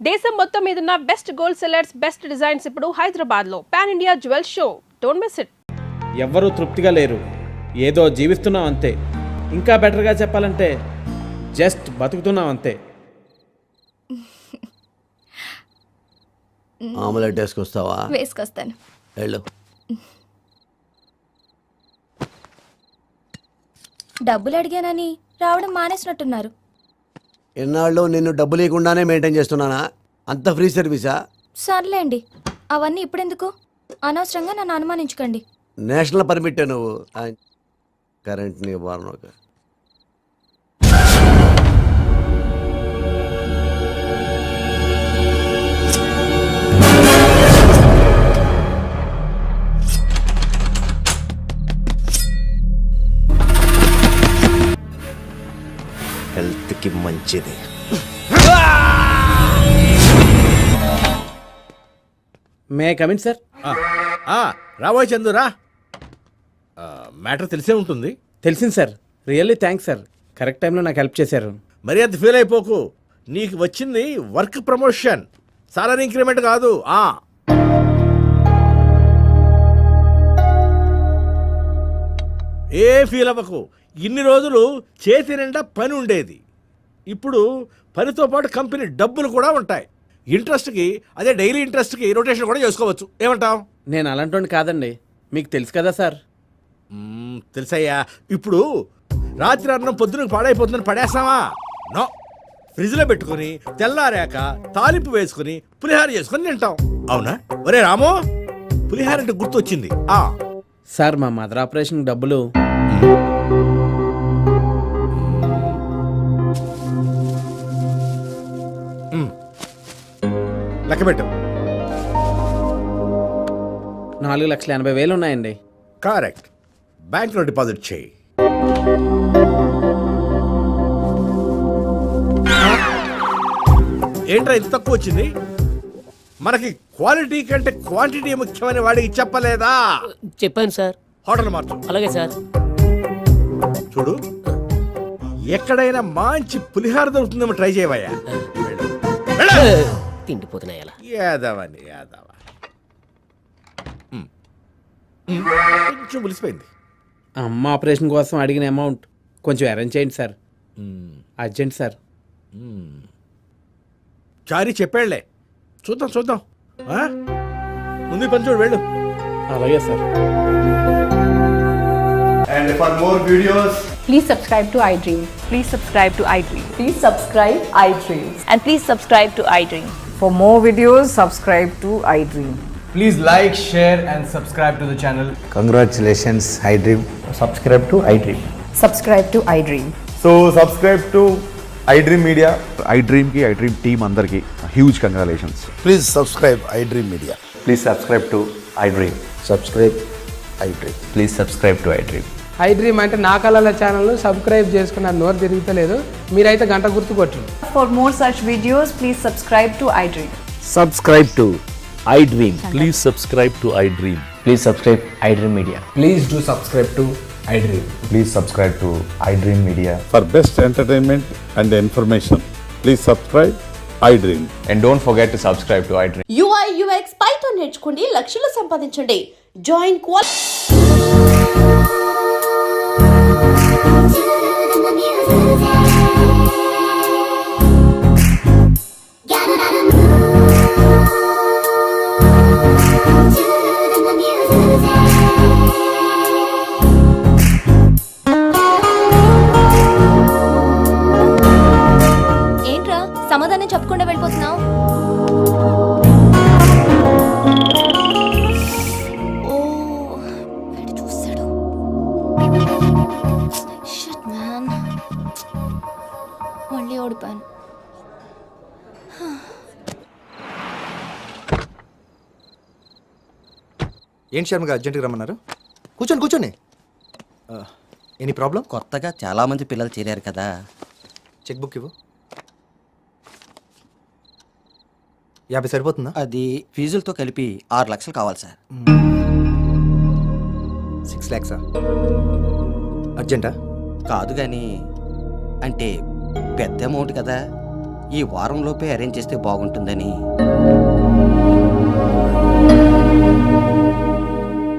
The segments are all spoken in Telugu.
దేశం మొత్తం మీదున్న best gold sellers, best designs ఇప్పుడు హైదరాబాద్లో pan India jewel show. Don't miss it. ఎవ్వరూ తృప్తిగా లేరు, ఏదో జీవిస్తున్నాం అంతే. ఇంకా బెటర్గా చెప్పాలంటే జస్ట్ బతుకుతున్నాం అంతే. ఆమ్లెట్ వేసుకొస్తావా? వేసుకొస్తాను. వెళ్ళు. డబ్బులు అడిగానని రావడం మానేసినట్టున్నారు. ఎన్నాళ్ళు నిన్ను డబ్బు లేకుండానే మెయింటైన్ చేస్తున్నానా? అంత ఫ్రీ సర్వీసా? సర్లేండి, అవన్నీ ఇప్పుడెందుకు? అనవసరంగా నన్ను అనుమానించకండి. నేషనల్ పర్మిట్ నువ్వు కరెంట్ నివారణ. హెల్త్కి మంచిది. May come in sir. రాబోయ్ చందురా, మ్యాటర్ తెలిసే ఉంటుంది. తెలిసింది sir. Really thanks sir, correct టైంలో నాకు హెల్ప్ చేశారు. మరి అంత ఫీల్ అయిపోకు. నీకు వచ్చింది వర్క్ ప్రమోషన్, సాలరీ ఇంక్రిమెంట్ కాదు. ఏ ఫీల్ అవ్వకు. ఇన్ని రోజులు చేతి నిండా పని ఉండేది, ఇప్పుడు పనితో పాటు కంపెనీ డబ్బులు కూడా ఉంటాయి. ఇంట్రెస్ట్కి, అదే డైలీ ఇంట్రెస్ట్కి రొటేషన్ కూడా చేసుకోవచ్చు. ఏమంటావు? నేను అలాంటి కాదండి, మీకు తెలుసు కదా సార్. తెలుసయ్యా. ఇప్పుడు రాత్రి అన్నం పొద్దునకు పాడైపోతుందని పడేస్తావా? నో, ఫ్రిడ్జ్లో పెట్టుకుని తెల్లారాక తాలింపు వేసుకుని పులిహార చేసుకుని తింటాం. అవునా? ఒరే రాము, పులిహార అంటే గుర్తొచ్చింది. సార్, మా మదర్ ఆపరేషన్ డబ్బులు లెక్క పెట్టు. 4,80,000 ఉన్నాయండి. కరెక్ట్. బ్యాంక్లో డిపాజిట్ చేయి. ఏంట్రా ఇంత తక్కువ వచ్చింది? మనకి క్వాలిటీ కంటే క్వాంటిటీ ముఖ్యమని వాడికి చెప్పలేదా? చెప్పాను సార్. హోటల్ మార్చు. అలాగే సార్. చూడు, ఎక్కడైనా మంచి పులిహార దొరుకుతుందేమో ట్రై చేయవయ్యా. తిండిపోతున్నాయి అలా. యాదవని యాదవ. కొంచెం పులిసిపోయింది. అమ్మ ఆపరేషన్ కోసం అడిగిన అమౌంట్ కొంచెం అరేంజ్ చేయండి సార్, అర్జెంట్ సార్. చారీ చెప్పాడులే, చూద్దాం చూద్దాం. ముందు పని చూడు, వెళ్ళు. అలాగే sir. And for more videos, please subscribe to iDream. Please subscribe to iDream. Please subscribe iDream. And please subscribe to iDream. For more videos, subscribe to iDream. please like, share and subscribe to the channel. Congratulations, iDream. Subscribe to iDream. Subscribe to iDream. So subscribe to iDream Media. iDream ki iDream team andarki huge congratulations. Please subscribe iDream Media. Please subscribe to iDream. Subscribe iDream. Please subscribe to iDream. iDream అంటే నా కళల ఛానల్ సబ్స్క్రైబ్ చేసుకున్న నోరు తిరుగుతలేదు, మీరైతే గంట గుర్తు కొట్టండి. For more such videos, please subscribe to iDream. Subscribe to iDream. Please subscribe to iDream. Please subscribe iDream Media. Please do subscribe to iDream. Please subscribe to iDream Media. For best entertainment and information, please subscribe iDream. And don't forget to subscribe to iDream. UI UX Python నేర్చుకోండి, లక్షలు సంపాదించండి. జాయిన్ క్వాల్. ఏంట్రా సమాధానం చెప్పకుండా వెళ్ళిపోతున్నావు? చూసాడు. Shit, man. మళ్ళీ ఓడిపోయాను. ఏంటి శర్మ గారు అర్జెంట్గా రమ్మన్నారు? కూర్చోండి కూర్చోండి. Any problem? కొత్తగా చాలా మంది పిల్లలు చేరారు కదా. చెక్ బుక్ ఇవ్వు. 50 సరిపోతుందా? అది ఫీజులతో కలిపి 6 లక్షలు కావాలి సార్. 6 lakhs అర్జెంటా? కాదు కానీ అంటే పెద్ద అమౌంట్ కదా. ఈ వారంలోపే అరేంజ్ చేస్తే బాగుంటుందని.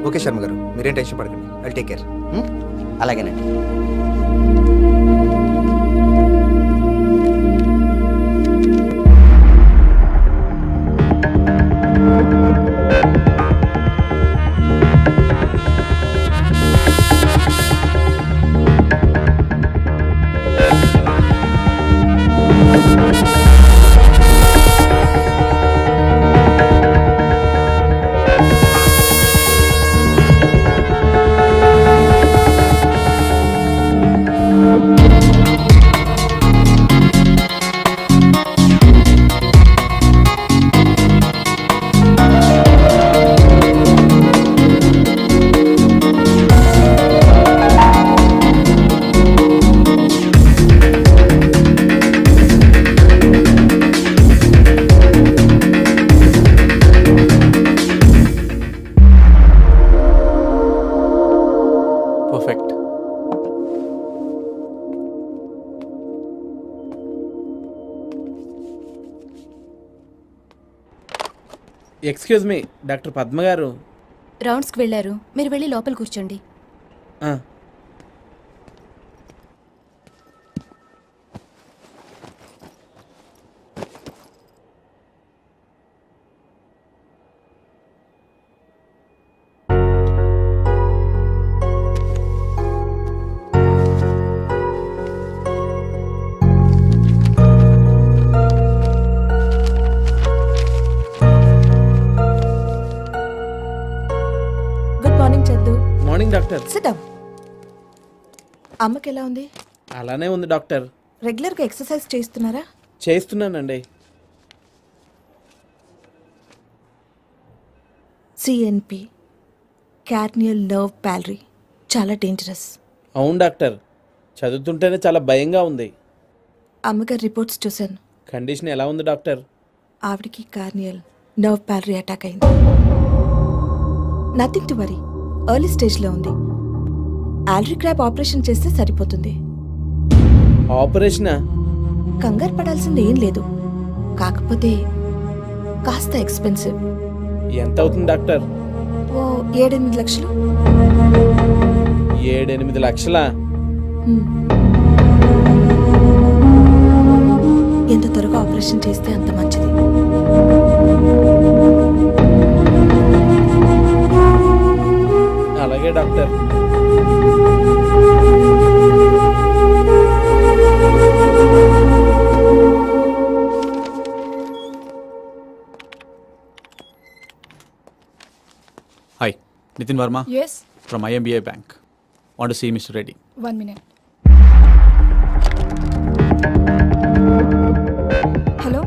ఓకే శర్మ గారు, మీరేం టెన్షన్ పడకండి. I'll take care. అలాగేనండి. Perfect. Excuse me, doctor Padma garu. రౌండ్స్కి వెళ్ళారు, మీరు వెళ్ళి లోపల కూర్చోండి. ఆ, good morning Chandu. Morning doctor. Sit down. అమ్మకి ఎలా ఉంది? అలానే ఉంది డాక్టర్. రెగ్యులర్గా ఎక్సర్సైజ్ చేస్తున్నారా? చేస్తున్నానండి. సిఎన్పి, కార్నియల్ నర్వ్ ప్యాలరీ, చాలా డేంజరస్. అవును డాక్టర్, చదువుతుంటేనే చాలా భయంగా ఉంది. అమ్మగారి రిపోర్ట్స్ చూశాను. కండిషన్ ఎలా ఉంది డాక్టర్? ఆవిడికి కార్నియల్ నర్వ్ ప్యాలరీ అటాక్ అయింది. నథింగ్ టు వరీ, ఎర్లీ స్టేజ్లో ఉంది. ఆల్రీ క్రాప్ ఆపరేషన్ చేస్తే సరిపోతుంది. ఆపరేషనా? కంగారు పడాల్సింది ఏం లేదు, కాకపోతే కాస్త ఎక్స్పెన్సివ్. ఎంత అవుతుంది డాక్టర్? ఓ 7-8 లక్షలు. 7-8 లక్షలా? ఎంత త్వరగా ఆపరేషన్ చేస్తే అంత మంచిది. అలాగే doctor. Hi, Nitin Verma. Yes. From IMBA Bank. Want to see Mr. Reddy. 1 minute. Hello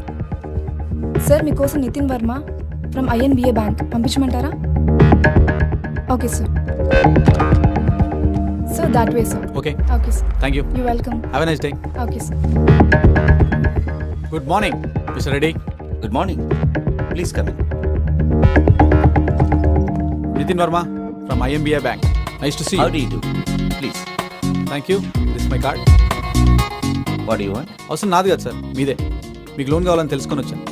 sir, మీకోసం Nitin Verma from INBA bank పంపించమంటారా? Okay sir. So that way sir. Okay. Okay sir. Thank you. You welcome. Have a nice day. Okay sir. Good morning, Mr. Reddy. Good morning. Please come in. Nitin Verma from IMBA Bank. Nice to see you. How do you do? Please. Thank you. This is my card. What do you want? అవసరం నాది కాదు సార్, మీదే. మీకు లోన్ కావాలని తెలుసుకొని వచ్చాను.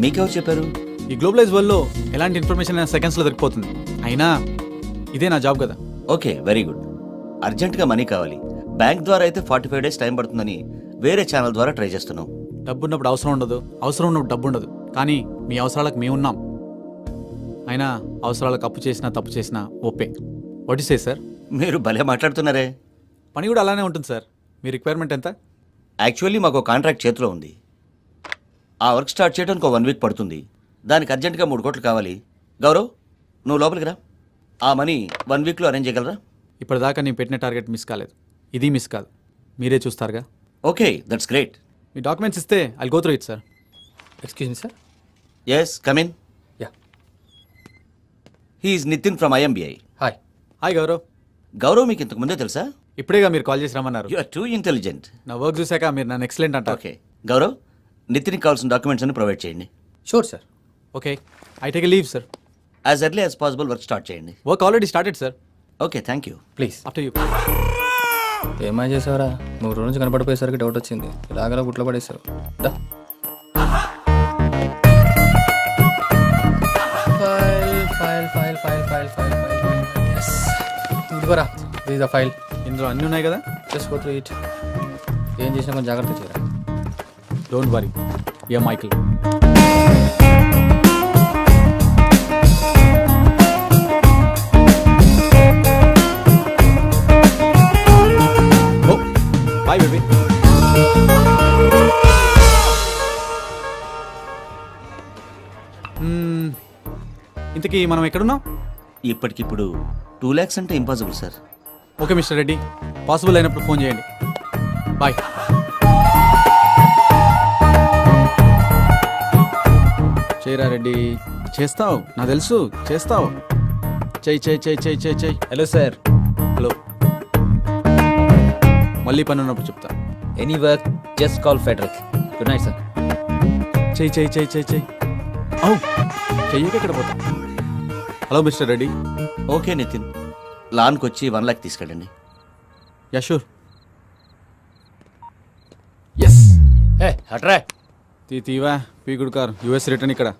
మీకెవరు చెప్పారు? ఈ గ్లోబలైజ్ వరల్డ్లో ఎలాంటి ఇన్ఫర్మేషన్ అయినా సెకండ్స్లో దొరికిపోతుంది. అయినా ఇదే నా జాబ్ కదా. Okay, very good. అర్జెంటుగా మనీ కావాలి. బ్యాంక్ ద్వారా అయితే 45 days టైం పడుతుందని వేరే ఛానల్ ద్వారా ట్రై చేస్తున్నాం. డబ్బు ఉన్నప్పుడు అవసరం ఉండదు, అవసరం ఉన్నప్పుడు డబ్బు ఉండదు. కానీ మీ అవసరాలకు మేము ఉన్నాం. అయినా అవసరాలకు అప్పు చేసినా తప్పు చేసినా ఓపే. What you say sir? మీరు భలే మాట్లాడుతున్నారే. పని కూడా అలానే ఉంటుంది సార్. మీ రిక్వైర్మెంట్ ఎంత? యాక్చువల్లీ మాకు కాంట్రాక్ట్ చేతిలో ఉంది. ఆ వర్క్ స్టార్ట్ చేయడానికి 1 week పడుతుంది. దానికి అర్జెంటుగా 3 కోట్లు కావాలి. గౌరవ్, నువ్వు లోపలికి రా. ఆ మనీ 1 weekలో అరేంజ్ చేయగలరా? ఇప్పటిదాకా నేను పెట్టిన టార్గెట్ మిస్ కాలేదు, ఇది మిస్ కాదు. మీరే చూస్తారుగా. Okay, that's great. మీ డాక్యుమెంట్స్ ఇస్తే I go through it sir. Excuse me sir. Yes, come in. Yeah. He is Nitin from IMBI. Hi. Hi Gaurav. Gaurav మీకు ఇంతకు ముందే తెలుసా? ఇప్పుడేగా మీరు కాల్ చేసి రమ్మన్నారు. You are too intelligent. నా వర్క్ చూసాక మీరు నన్ను ఎక్సలెంట్ అంటారు. ఓకే గౌరవ్, నితిన్కి కావాల్సిన డాక్యుమెంట్స్ అన్ని ప్రొవైడ్ చేయండి. Sure sir. Okay, I take a leave sir. As early as possible work start చేయండి. Work already started sir. Okay, thank you. Please after you. ఏమై చేసావరా? 3 రోజుల నుంచి కనపడిపోయేసరికి డౌట్ వచ్చింది. ఇలాగలా గుట్లో పడేసావు. పట్టుకోరా ఇది ఫైల్. ఇందులో అన్నీ ఉన్నాయి కదా. Just go through it. ఏం చేసినా కొంచెం జాగ్రత్త చేయరా. Don't worry, ya Michael. Bye baby. ఇంతకీ మనం ఎక్కడున్నాం? ఇప్పటికిప్పుడు 2 lakhs అంటే impossible sir. Okay mister Reddy, possible అయినప్పుడు ఫోన్ చేయండి. బాయ్. చేయరా రెడ్డి, చేస్తావు, నాకు తెలుసు చేస్తావు. చెయ్యి చెయ్యి చెయ్యి చెయ్యి చెయ్యి చెయ్యి. Hello sir. హలో, మళ్ళీ పని ఉన్నప్పుడు చెప్తా. Any work just call federal. Good night sir. చెయ్యి చెయ్యి చెయ్యి చెయ్యి చెయ్యి. అవు చెయ్యకి ఎక్కడ పోతా. Hello mister Reddy. Okay Nitin, లాన్కి వచ్చి 1 lakh తీసుకెళ్ళండి. Yeah sure. ఎస్. హే హట్రా. తీవా పీకుడు కార్, యుఎస్ రిటర్న్ ఇక్కడ.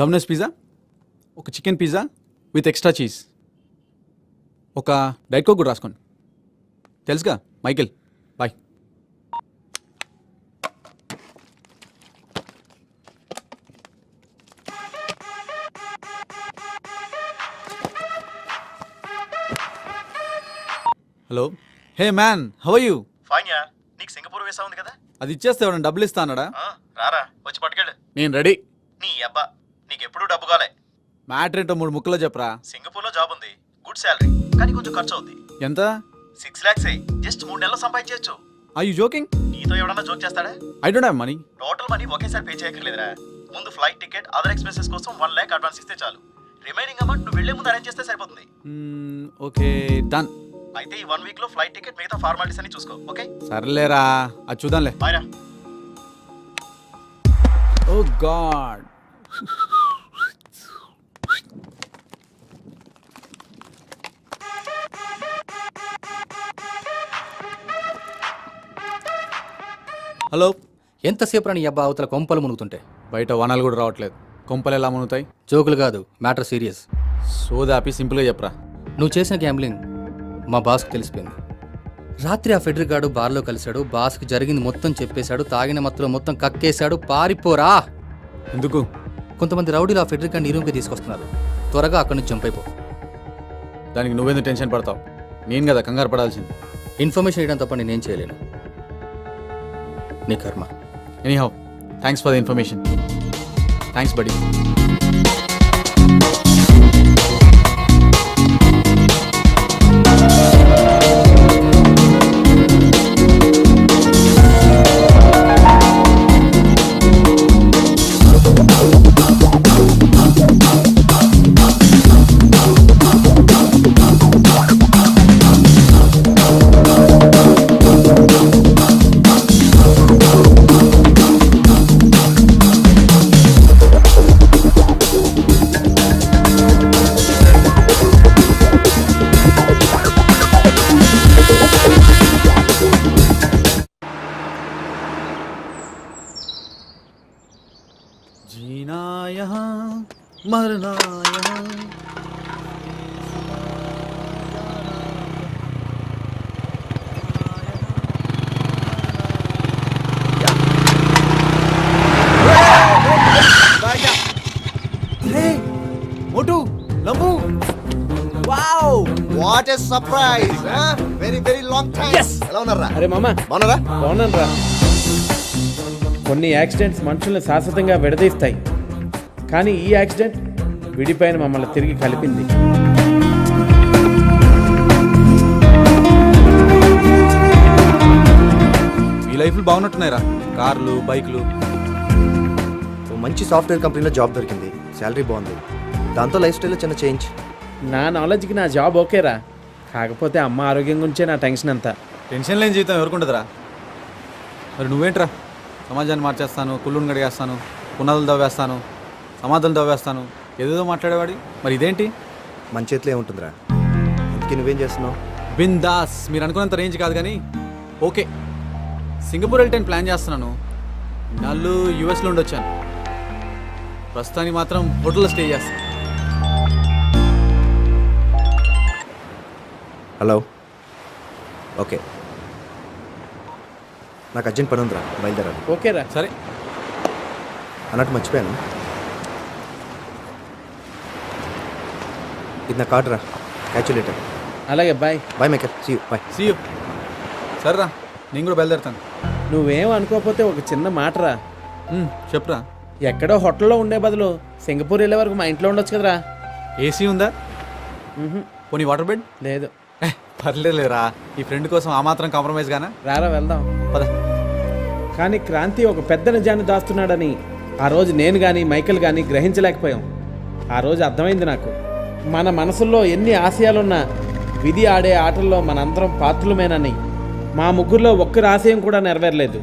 డొమినోస్ పిజ్జా, ఒక chicken pizza with extra cheese, ఒక డైట్ కోక్ కూడా రాసుకోండి. తెలుసుగా Michael. Bye. Hello, hey man, how are you? Fine yeah. నీకు సింగపూర్ వీసా ఉంది కదా? అది ఇచ్చేస్తే ఎవరైనా డబ్బులు ఇస్తా అన్నాడా? రారా వచ్చి పట్టుకెళ్ళు. నేను రెడీ. నీ అబ్బా, నీకు ఎప్పుడు డబ్బు కాలే. మ్యాటర్ ఏంటో 3 ముక్కలో చెప్పరా. సింగపూర్లో జాబ్ ఉంది, గుడ్ శాలరీ, కానీ కొంచెం ఖర్చు అవుద్ది. ఎంత? 6 lakhs జస్ట్ 3 నెలలు సంపాదించవచ్చు. Are you joking? నీతో ఎవడన్నా జోక్ చేస్తాడా? I don't have money. Total money ఒకేసారి పే చేయక్కర్లేదురా. ముందు ఫ్లైట్ టికెట్, అదర్ ఎక్స్పెన్సెస్ కోసం 1 lakh అడ్వాన్స్ ఇస్తే చాలు. రిమైనింగ్ అమౌంట్ నువ్వు వెళ్లే ముందు అరేంజ్ చేస్తే సరిపోతుంది. Okay done. అయితే ఈ 1 week లో ఫ్లైట్ టికెట్, మిగతా ఫార్మాలిటీస్ అని చూసుకో. ఓకే సర్లేరా, అది చూద్దాంలే. బాయ్ రా. ఓ గాడ్. హలో, ఎంతసేపు నీ అబ్బా అవతల కొంపలు మునుగుతుంటే? బయట వనాలు కూడా రావట్లేదు, కొంపలు ఎలా మునుగుతాయి? జోకులు కాదు, మ్యాటర్ సీరియస్. సోదాపి సింపుల్గా చెప్పరా. నువ్వు చేసిన గ్యాంబ్లింగ్ మా బాస్కి తెలిసిపోయింది. రాత్రి ఆ ఫెడరిక్ గాడు బార్లో కలిశాడు, బాస్కి జరిగింది మొత్తం చెప్పేశాడు, తాగిన మత్తులో మొత్తం కక్కేశాడు. పారిపోరా. ఎందుకు? కొంతమంది రౌడీలు ఆ ఫెడరిక్ గాడిని ఈ రూమ్కి తీసుకొస్తున్నారు. త్వరగా అక్కడి నుంచి జంప్ అయిపో. దానికి నువ్వెందుకు టెన్షన్ పడతావు? నేను కదా కంగారు పడాల్సింది. ఇన్ఫర్మేషన్ ఇవ్వడం తప్ప నేనేం చేయలేను. నీ కర్మ. Anyhow, thanks for the information. Thanks buddy. जीना यहाँ मरना यहाँ. Motu Lambu. Wow, what a surprise. Very very long time. ఎలా ఉన్నారా? అరే మామ, బాగున్నారా? బాగున్నాను రా. కొన్ని యాక్సిడెంట్స్ మనుషుల్ని శాశ్వతంగా విడదీస్తాయి, కానీ ఈ యాక్సిడెంట్ విడిపోయిన మమ్మల్ని తిరిగి కలిపింది. మీ లైఫ్లు బాగున్నట్టున్నాయిరా, కార్లు, బైకులు. ఓ మంచి సాఫ్ట్వేర్ కంపెనీలో జాబ్ దొరికింది, శాలరీ బాగుంది. దాంతో లైఫ్ స్టైల్లో చిన్న చేంజ్. నా నాలెడ్జ్కి నా జాబ్ ఓకేరా, కాకపోతే అమ్మ ఆరోగ్యం గురించే నా టెన్షన్ అంతా. టెన్షన్ లేని జీవితం ఎవరికుంటుందిరా. మరి నువ్వేంట్రా, సమాజాన్ని మార్చేస్తాను, కుళ్ళుని గడిగేస్తాను, పునాదులు దవ్వేస్తాను, సమాధులు దవ్వేస్తాను, ఏదేదో మాట్లాడేవాడి. మరి ఇదేంటి? మన చేతిలో ఏముంటుందిరా. అందుకే నువ్వేం చేస్తున్నావు? బిందాస్. మీరు అనుకున్నంత రేంజ్ కాదు కానీ ఓకే. సింగపూర్ వెళ్ళటానికి ప్లాన్ చేస్తున్నాను. నాళ్ళు యూఎస్లో ఉండొచ్చాను. ప్రస్తుతానికి మాత్రం హోటల్లో స్టే చేస్తాను. హలో, ఓకే, నాకు అర్జెంట్ పని ఉందిరా, బయలుదేరాలి. ఓకేరా. సరే, అన్నట్టు మర్చిపోయాను, ఇది నా కార్డు రా, క్యాచులేటర్. అలాగే bye. Bye maker, see you, bye. See you. సరేరా, నేను కూడా బయలుదేరుతాను. నువ్వేం అనుకోకపోతే ఒక చిన్న మాటరా. చెప్పురా. ఎక్కడో హోటల్లో ఉండే బదులు సింగపూర్ వెళ్ళే వరకు మా ఇంట్లో ఉండొచ్చు కదరా. ఏసీ ఉందా? పోనీ వాటర్ బెడ్? లేదు. పర్లేదులేరా, ఈ ఫ్రెండ్ కోసం ఆ మాత్రం కాంప్రమైజ్ గానా? రారా వెళ్దాం. పద. కానీ క్రాంతి ఒక పెద్ద నిజాన్ని దాస్తున్నాడని ఆ రోజు నేను కానీ మైకేల్ కానీ గ్రహించలేకపోయాం. ఆ రోజు అర్థమైంది నాకు, మన మనసుల్లో ఎన్ని ఆశయాలున్నా విధి ఆడే ఆటల్లో మనందరం పాత్రులమేనని. మా ముగ్గురులో ఒక్కరి ఆశయం కూడా నెరవేరలేదు.